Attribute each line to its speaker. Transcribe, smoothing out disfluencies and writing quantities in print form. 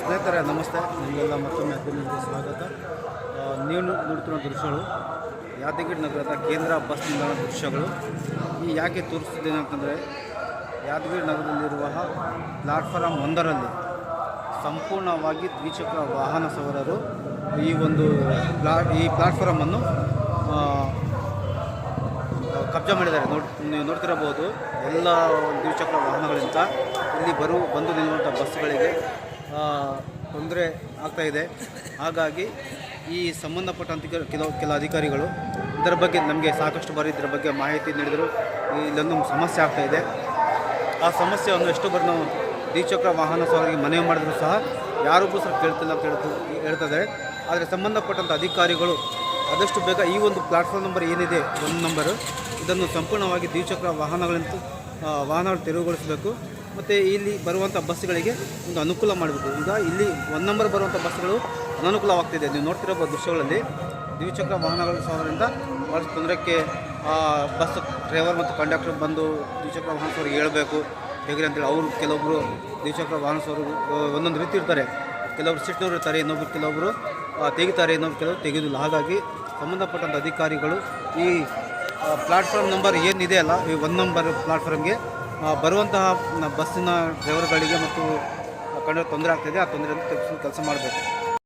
Speaker 1: ಸ್ನೇಹಿತರೆ ನಮಸ್ತೆ, ನಿಮಗೆಲ್ಲ ಮತ್ತೊಮ್ಮೆ ಅಭಿನಂದನೆ ಸ್ವಾಗತ. ನೀವು ನೋಡ್ತಿರೋ ದೃಶ್ಯಗಳು ಯಾದಗಿರಿ ನಗರದ ಕೇಂದ್ರ ಬಸ್ ನಿಲ್ದಾಣ ದೃಶ್ಯಗಳು. ಯಾಕೆ ತೋರಿಸ್ತಿದ್ದೇನೆ ಅಂತಂದರೆ, ಯಾದಗಿರಿ ನಗರದಲ್ಲಿರುವ ಪ್ಲಾಟ್ಫಾರಮ್ 1ರಲ್ಲಿ ಸಂಪೂರ್ಣವಾಗಿ ದ್ವಿಚಕ್ರ ವಾಹನ ಸವಾರರು ಈ ಪ್ಲಾಟ್ಫಾರಮನ್ನು ಕಬ್ಜಾ ಮಾಡಿದ್ದಾರೆ. ನೀವು ನೋಡ್ತಿರಬಹುದು, ಎಲ್ಲ ದ್ವಿಚಕ್ರ ವಾಹನಗಳಿಂದ ಇಲ್ಲಿ ಬಂದು ನಿಲ್ಲುವಂಥ ಬಸ್ಗಳಿಗೆ ತೊಂದರೆ ಆಗ್ತಾಯಿದೆ. ಹಾಗಾಗಿ ಈ ಸಂಬಂಧಪಟ್ಟಂಥ ಕೆಲ ಅಧಿಕಾರಿಗಳು ಇದರ ಬಗ್ಗೆ ನಮಗೆ ಸಾಕಷ್ಟು ಬಾರಿ ಇದರ ಬಗ್ಗೆ ಮಾಹಿತಿ ನೀಡಿದರು. ಇಲ್ಲೊಂದು ಸಮಸ್ಯೆ ಆಗ್ತಾಯಿದೆ. ಆ ಸಮಸ್ಯೆಯನ್ನು ಎಷ್ಟು ಬಾರಿ ನಾವು ದ್ವಿಚಕ್ರ ವಾಹನ ಸವಾರಿಗೆ ಮನವಿ ಮಾಡಿದ್ರು ಸಹ ಯಾರಿಗೂ ಸಹ ಕೇಳ್ತಿಲ್ಲ ಅಂತ ಹೇಳ್ತಿದ್ದಾರೆ. ಆದರೆ ಸಂಬಂಧಪಟ್ಟಂಥ ಅಧಿಕಾರಿಗಳು ಆದಷ್ಟು ಬೇಗ ಈ ಒಂದು ಪ್ಲಾಟ್ಫಾರ್ಮ್ ನಂಬರ್ ಏನಿದೆ 1 ನಂಬರು, ಇದನ್ನು ಸಂಪೂರ್ಣವಾಗಿ ದ್ವಿಚಕ್ರ ವಾಹನಗಳು ತೆರವುಗೊಳಿಸಬೇಕು. ಮತ್ತು ಇಲ್ಲಿ ಬರುವಂಥ ಬಸ್ಗಳಿಗೆ ಒಂದು ಅನುಕೂಲ ಮಾಡಬೇಕು. ಈಗ ಇಲ್ಲಿ 1 ನಂಬರ್ ಬರುವಂಥ ಬಸ್ಗಳು ಅನನುಕೂಲವಾಗ್ತಿದೆ. ನೀವು ನೋಡ್ತಿರೋ ದೃಶ್ಯಗಳಲ್ಲಿ ದ್ವಿಚಕ್ರ ವಾಹನಗಳ ಸವಾರರಿಂದ ಭಾಳಷ್ಟು ತೊಂದರೆಗೆ ಬಸ್ ಡ್ರೈವರ್ ಮತ್ತು ಕಂಡಕ್ಟರ್ ಬಂದು ದ್ವಿಚಕ್ರ ವಾಹನ ಸವಾರಿಗೆ ಹೇಳಬೇಕು ಹೇಗೆ ಅಂತೇಳಿ. ಅವರು ಕೆಲವೊಬ್ಬರು ದ್ವಿಚಕ್ರ ವಾಹನ ಸವಾರರು ಒಂದೊಂದು ರೀತಿ ಇರ್ತಾರೆ. ಕೆಲವರು ಸಿಟ್ಟಿನವರು ಇರ್ತಾರೆ, ಕೆಲವೊಬ್ಬರು ತೆಗಿತಾರೆ, ಕೆಲವರು ತೆಗೆಯೋದಿಲ್ಲ. ಹಾಗಾಗಿ ಸಂಬಂಧಪಟ್ಟಂಥ ಅಧಿಕಾರಿಗಳು ಈ ಪ್ಲಾಟ್ಫಾರ್ಮ್ ನಂಬರ್ ಏನಿದೆ ಅಲ್ಲ, ಈ 1 ನಂಬರ್ ಪ್ಲಾಟ್ಫಾರ್ಮ್ಗೆ ಬರುವಂತಹ ಬಸ್ಸಿನ ಡ್ರೈವರ್ಗಳಿಗೆ ಮತ್ತು ಕಂಡಕ್ಟರ್ ತೊಂದರೆ ಆಗ್ತಾಯಿದೆ. ಆ ತೊಂದರೆಯನ್ನು ತಪ್ಪಿಸಲು ಕೆಲಸ ಮಾಡಬೇಕು.